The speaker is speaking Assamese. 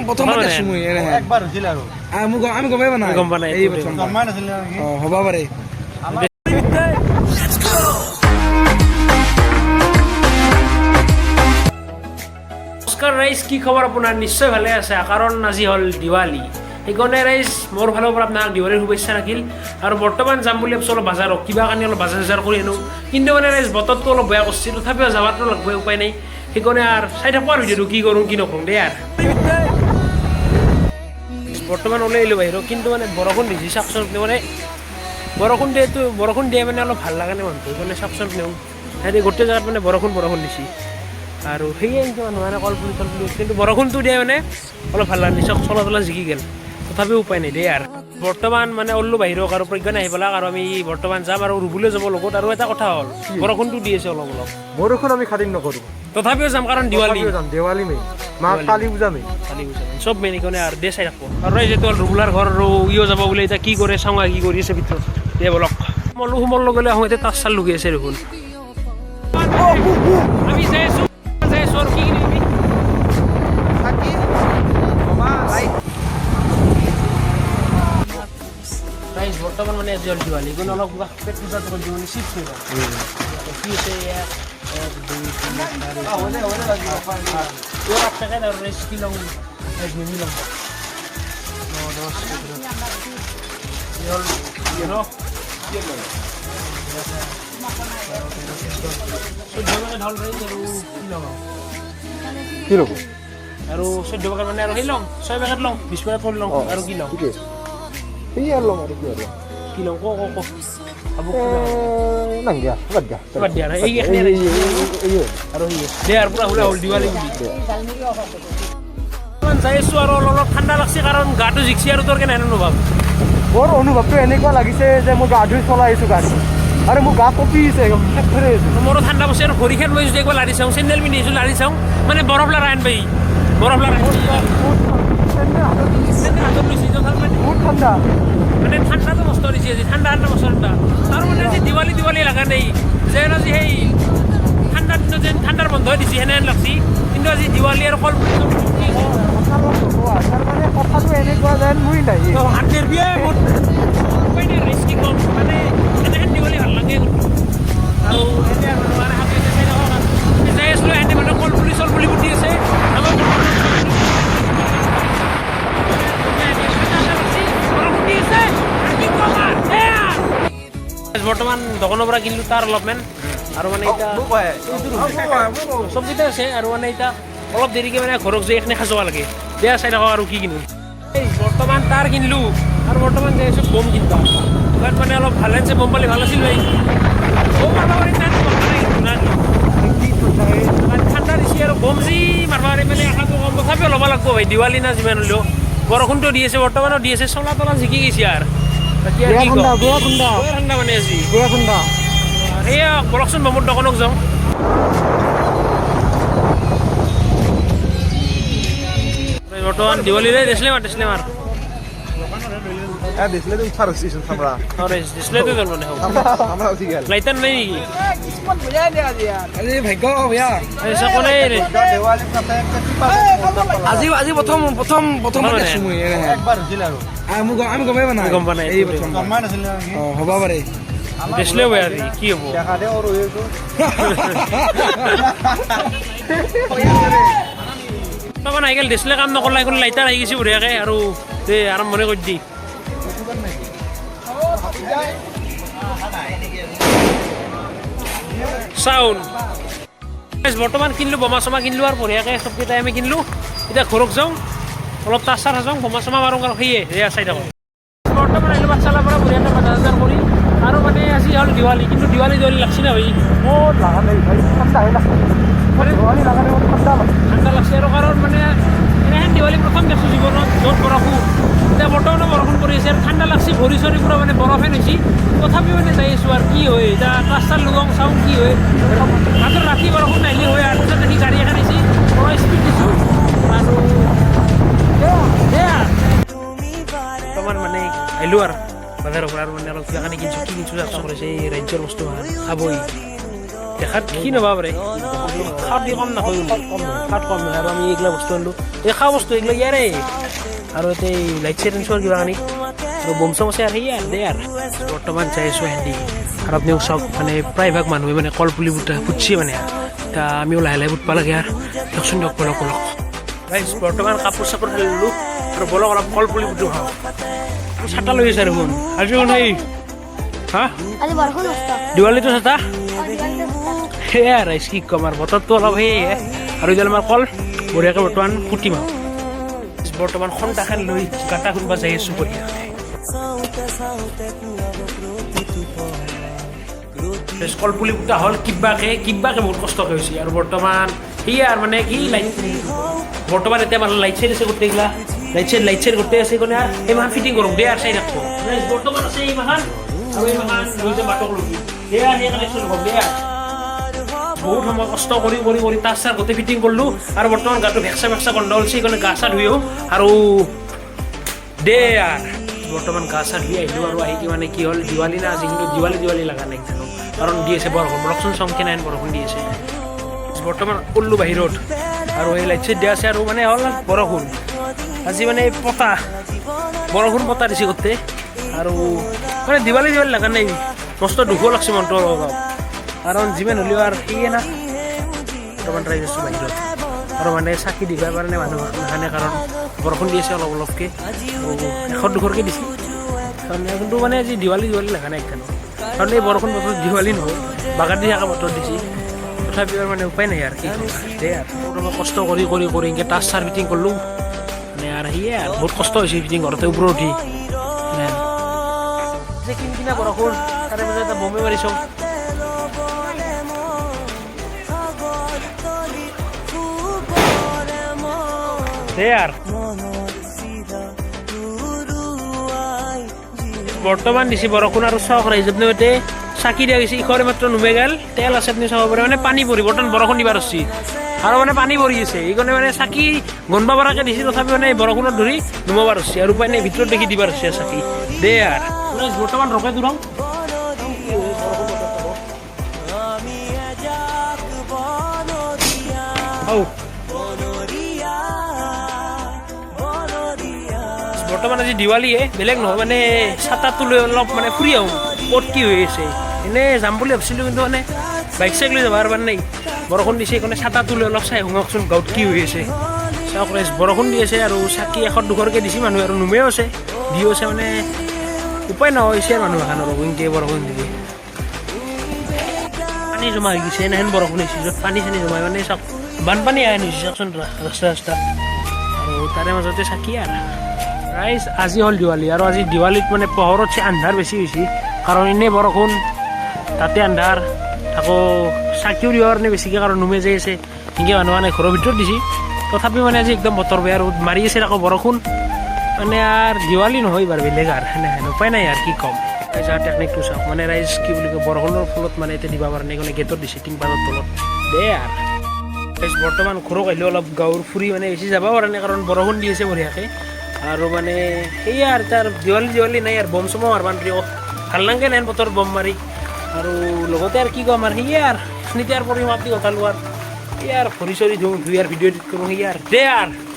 প্ৰথমত আছো মই একবাৰ হৈছিল আৰু আমি গমেই পোৱা নাই গম পোৱা নাই এই প্ৰথম জন্মাই নাছিল নেকি হ'ব পাৰে নমস্কাৰ ৰাইজ, কি খবৰ আপোনাৰ? নিশ্চয় ভালে আছে কাৰণ আজি হ'ল দিৱালী। সেইকাৰণে ৰাইজ মোৰ ফালৰ পৰা আপোনাক দিৱালীৰ শুভেচ্ছা ৰাখিল। আৰু বৰ্তমান যাম বুলি ভাবিছোঁ অলপ বাজাৰত, কিবা কাৰণে অলপ বজাৰ কৰি আনো। কিন্তু মানে ৰাইজ বতৰটো অলপ বেয়া কৰিছে, তথাপিও যাবাতো লাগবই, উপায় নাই। সেইকাৰণে আৰু চাই থাকোঁ আৰু ভিডিঅ'টো কি কৰোঁ কি নকৰোঁ দেই। আৰু বৰ্তমান ওলাই আহিলোঁ বাহিৰত, কিন্তু মানে বৰষুণ দিছে চাওকচোন। মানে বৰষুণ দিয়ে মানে অলপ ভাল লগা নাই মানুহটো, সেইকাৰণে চাওকচোন নেওঁ সিহঁতে গোটেই জেগাত মানে বৰষুণ দিছে। আৰু সেয়ে মানুহ মানে কলপুলি কিন্তু বৰষুণটো দিয়ে মানে অলপ ভাল লাগে, চব চলা জিকি গ'ল, তথাপিও উপায় নাই দেই। আৰু বৰ্তমান মানে ওলো বাহিৰক আৰু প্ৰজ্ঞান আহি পেলাক, আৰু আমি বৰ্তমান যাম আৰু ৰুবলৈ যাব লগত। আৰু এটা কথা হ'ল, বৰষুণটো দি আছে অলপ বৰষুণ আমি খাতিৰ নকৰোঁ, তথাপিও যাম কাৰণ দেৱালী মেইন, মা কালী পূজা মেইন, চব মেইন। সেইকাৰণে আৰু দে চাই থাকোঁ। আৰু যিহেতু ৰুবুলাৰ ঘৰ আৰু ইও যাব বোলে, এতিয়া কি কৰে চাওঁ, কি কৰি আছে ভিতৰত দে বলক। সোমৰ লগে আহোঁ, এতিয়া তাচ চাল লুকি আছে দেখোন। আমি যাই আছোঁ কি কিনিবি প্ৰাইজ বৰ্তমান মানে আজি হ'ল দিৱালী, কিন্তু অলপ পেট পূজাটো কৰি দিওঁ মানে চিপছ হৈ কি হৈছে এয়া 1 2 3 4 আৰু ৰেষ্ট কি লওঁ মিমি লওঁ 9 10 আৰু 14 পেকেট মানে আৰু সেই ল'ম 6 পেকেট ল'ম 20 পেকেট কৰি ল'ম আৰু কি ল'ম কি আৰু ল'ম আৰু কি ল'ম ক বাদ দিয়া এই আৰু দে আৰু পুৰা হ'ল দিৱালী যাই আছোঁ। আৰু অলপ ঠাণ্ডা লাগছে কাৰণ গাটো জিকছি। আৰু তোৰ কেনে অনুভৱ? মোৰ অনুভৱটো এনেকুৱা লাগিছে যে মই গা ধুই চলাই আহিছোঁ গাড়ী, আৰু মোৰ গা কঁপিছে, মোৰো ঠাণ্ডা বস্তু। আৰু ভৰিখন মই যদি একবাৰ লাৰি চাওঁ, চেণ্ডেল পিন্ধি আহিছোঁ, লাৰি চাওঁ মানে বৰফ লাৰা আন পাই বৰফ লাৰা বহুত ঠাণ্ডা, মানে ঠাণ্ডাটো মস্ত দিছে আজি, ঠাণ্ডা মস্ত ঠাণ্ডা। আৰু মানে আজি দিৱালী লগা নাই, যেন আজি সেই ঠাণ্ডাৰ দিনত যেন ঠাণ্ডাৰ বন্ধ দিছে সেনেহেন লাগছি। কিন্তু আজি দিৱালী আৰু কল কথাটো এনেকুৱা যেন মই নাই হাত নেৰবিয়ে উপায় নাই ৰেচ কি ক'ম, মানে এনেহেন দিৱালী ভাল লাগে। আৰু এতিয়া মানে হাতে চাই থাকক যাই আছিলোঁ, এহেঁতে মানে কলপুলি পুতি আছে। বৰ্তমান দোকানৰ পৰা কিনিলোঁ তাৰ অলপমান, আৰু মানে এতিয়া চবজিতে আছে। আৰু মানে এতিয়া অলপ দেৰিকৈ মানে ঘৰত যাই এখানে সাজবা লাগে, বেয়া চাই থাকক আৰু কি কিনো। এই বৰ্তমান তাৰ কিনিলোঁ, আৰু বৰ্তমান যাই আছোঁ বম কিনবা। তাত মানে অলপ ভাল আছে, বম পালি ভাল আছিল ভাই। ঠাণ্ডা দিছে আৰু বম যি মাৰবা পাৰি মানে আশাটো কম, তথাপিও ল'ব লাগব ভাই, দিৱালী না যিমান হ'লেও। বৰষুণটো দি আছে, বৰ্তমানো দি আছে, চলা জিকি গৈছে। আৰু ঠাণ্ডা মানে আজি সেয়া বলকচোন মোৰ দোকানক যাওঁ। বৰ্তমান দিৱালীৰে ডিছলেমাৰ লাইটাৰ নাই নেকি? আজি প্ৰথম আছো মই একবাৰ হৈছিল আৰু আমি গমেই পোৱা নাই গম পোৱা নাই এই প্ৰথম জন্মাই নাছিল নেকি হ'ব পাৰে ডিছলে বেয়া আজি কি হ'ব দেখা দে আৰু এইটো তখন আহি গ'ল ডিছলে কাম নকৰলা, এখন লাইটাৰ আহি গৈছে বঢ়িয়াকৈ। আৰু আৰম্ভণি কৰি দি চাউণ্ড বৰ্তমান কিনিলোঁ, বোমা চমা কিনিলোঁ, আৰু বঢ়িয়াকৈ চবকেইটাই আমি কিনিলোঁ। এতিয়া ঘৰত যাওঁ, অলপ তাচ চাচ যাওঁ, বোমা চমা মাৰোঁ আৰু সেয়ে চাই থাকোঁ। বৰ্তমান আহিলোঁ বাচ্চালাৰ পৰা বঢ়িয়াকৈ বজাৰ কৰি। আৰু মানে আজি হ'ল দিৱালী, কিন্তু দিৱালী লাগছি না ভাই? বহুত লগা নাই ভাই, ঠাণ্ডা লাগছে। আৰু কাৰণ মানে এনেহেন দিৱালী প্ৰথম দেখছোঁ জীৱনত য'ত বৰষুণ, এতিয়া বৰ্তমানে বৰষুণ পৰি আছে, আৰু ঠাণ্ডা লাগছি, ভৰি চৰি পূৰা মানে বৰফে হৈছি। তথাপিও মানে যাই আছোঁ আৰু কি হয়, এতিয়া তাচ চাল লগাওঁ চাওঁ কি হয়। মাত্ৰ ৰাতি বৰষুণ নাহিলে হয়, আৰু পিছত দেখি গাড়ী এখন আহিছে, মই স্পীড দিছোঁ। আৰু বৰ্তমান মানে আহিলোঁ আৰু বাজাৰৰ পৰা, আৰু মানে অলপ কিবা কানি কিনিছোঁ, কি কিনিছোঁ চাওকচোন কৰিছে। এই ৰাজ্যৰ বস্তু খাবই দেখাত কি নবা পাৰে খাত দি কম নাখায় খাত কম নহয় আৰু আমি এইগিলা বস্তু আনিলোঁ এই খোৱা বস্তু এইগিলা ইয়াৰে আৰু ইয়াতে লাইট চেঞ্চৰ কিবা কানি আৰু বম চম আছে আৰু সেয়া দে আৰু বৰ্তমান চাই আছোঁ হেন্দি আৰু আপুনিও চাওক মানে প্ৰায়ভাগ মানুহে মানে কলপুলি ফুটছে মানে এতিয়া আমিও লাহে লাহে ফুটব লাগে আৰু দিয়কচোন দিয়ক বলক বলক গাইজ বৰ্তমান কাপোৰ চাপোৰ ঢালিলোঁ আৰু বলক অলপ কলপুলি ফুটো খাওঁ ছাতা লৈ আছে দেখোন আজি নাই হা দিৱালীটো ছাতা সেয়া ৰাইজ কি ক'ম আৰু বতৰটো অলপ সেয়ে আৰু এতিয়া আমাৰ কল বঢ়িয়াকৈ বৰ্তমান ফুটিম আৰু বৰ্তমান খন্তাখান লৈ গাটা খুন্দবা যাই আছোঁ বঢ়িয়া কলপুলি ফুটা হ'ল কিবাকে বহুত কষ্টকৈ হৈছে আৰু বৰ্তমান সেয়া আৰু মানে কি লাইট বৰ্তমান এতিয়া মানে লাইট চাইড আছে গোটেইগিলা লাইট চাইড গোটেই আছে কাৰণে এই মাহান ফিটিং কৰোঁ দে আৰু চাই ৰাখব বৰ্তমান আছে এই মাহান আৰু এই মাহান দুইটা বাটক লগি দে আৰু সেই কানেকশ্যন হ'ব দে বহুত সময় কষ্ট কৰি তাৰ চাৰ গোটেই ফিটিং কৰিলোঁ আৰু বৰ্তমান গাটো ভেকচা গন্ধ হৈছে সেইকাৰণে গা চা ধুইও আৰু দে আৰু বৰ্তমান গা চা ধুই আহিলোঁ আৰু আহি মানে কি হ'ল দিৱালী না আজি কিন্তু দিৱালী লগা নাই কাৰণ দি আছে বৰষুণ ৰকচোন চমকে নাই বৰষুণ দি আছে বৰ্তমান উল্লু বাহিৰত আৰু এই লাইট চাইট দিয়া আছে আৰু মানে হ'ল বৰষুণ আজি মানে বৰষুণ পতা দিছে গোটেই আৰু মানে দিৱালী লগা নাই মস্ত দুখো লাগছে মনটো অলপ কাৰণ যিমান হ'লেও আৰু সেয়ে না বৰ্তমান ট্ৰাই কৰিছোঁ বাহিৰত আৰু মানে চাকি দিবৰ কাৰণে মানুহ নাখানে কাৰণ বৰষুণ দি আছে অলপকৈ এশ দুশৰকৈ দিছে কাৰণ কিন্তু মানে আজি দিৱালী লগা নাই একদম কাৰণ এই বৰষুণ বতৰ দিৱালী নহয় বাগান দি থকা বতৰ দিছে তথাপিও মানে উপায় নাই আৰু কি দে আৰু কষ্ট কৰি এনেকৈ টাচ চাৰ ফিটিং কৰিলোঁ মানে আৰু সেয়ে আৰু বহুত কষ্ট হৈছে ফিটিং ঘৰতে ওপৰত উঠি কিনকিনা বৰষুণ তাৰে মাজত এটা বমে মাৰিছোঁ বৰ্তমান দিছে বৰষুণ আৰু চক ৰাইজত নৈতে চাকি দিয়া গৈছে ইখৰে মাত্ৰ নুমে গেল তেল আছে আপুনি চাব পাৰে মানে পানী পৰি বৰ্তমান বৰষুণ দিবাৰ হৈছে আৰু মানে পানী পৰি আছে এইকাৰণে মানে চাকি গণবা পৰাকৈ দিছে তথাপি মানে বৰষুণত ধৰি নুমাবাৰ হৈছে আৰু উপায় নাই ভিতৰত দেখি দিবাৰ হৈছে চাকি দে আৰু বৰ্তমান ৰকে দূৰং বৰ্তমান আজি দিৱালীয়ে বেলেগ নহয় মানে ছাতাটো লৈ অলপ মানে ফুৰি আহোঁ ক'ত কি হৈ আছে এনেই যাম বুলি ভাবিছিলোঁ কিন্তু মানে বাইক চাইক লৈ যাব আৰু মানে নাই বৰষুণ দিছে সেইকাৰণে ছাতাটো লৈ অলপ চাই আহোঁকচোন গাঁৱত কি হৈ আছে চাওক ৰাইজ বৰষুণ দি আছে আৰু চাকি এশ দুশৰকৈ দিছে মানুহে আৰু নুমেও আছে দিও আছে মানে উপায় নহয় হৈছে মানুহ এখন আৰু এনেকৈ বৰষুণ দিলে পানী জমা হৈ গৈছে এনেহেন বৰষুণ হৈছে য'ত পানী চানী জমা মানে চাওক বানপানী আহে নিছে চাওকচোন ৰাস্তা আৰু তাৰে মাজতে চাকি আৰু ৰাইজ আজি হ'ল দিৱালী আৰু আজি দিৱালীত মানে পোহৰত আন্ধাৰ বেছি হৈছে কাৰণ এনেই বৰষুণ তাতে আন্ধাৰ আকৌ চাকিও দিবৰ কাৰণে বেছিকৈ কাৰণ নুমে যাই আছে এনেকৈ মানুহ মানে ঘৰৰ ভিতৰত দিছে তথাপিও মানে আজি একদম বতৰ বেয়া আৰু মাৰি আছে আকৌ বৰষুণ মানে আৰু দিৱালী নহয় বাৰু বেলেগ আৰু সেনেহেন উপায় নাই আৰু কি ক'ম যাৰ টেকনিকটো চাওক মানে ৰাইজ কি বুলি কয় বৰষুণৰ ফলত মানে এতিয়া দিব পৰা নাই কাৰণে গেটত দিছে টিংপাতৰ তলত দে আৰু ৰাইজ বৰ্তমান ঘৰক আহিলেও অলপ গাঁৱৰ ফুৰি মানে বেছি যাব পৰা নাই কাৰণ বৰষুণ দি আছে বঢ়িয়াকৈ আৰু মানে সেয়া আৰু তাৰ দিৱালী নাই আৰু বম চমো মাৰবা নোৱাৰি ভাল নালাগে নাই বতৰ বম মাৰি আৰু লগতে আৰু কি ক'ম আৰু সেয়ে আৰু স্মৃতি আৰু পৰিমাপ দি কথা লোৱাৰ সেয়া আৰু ভৰি চৰি ধুই আৰু ভিডিঅ' এডিট কৰোঁ সেয়া আৰু দে আৰু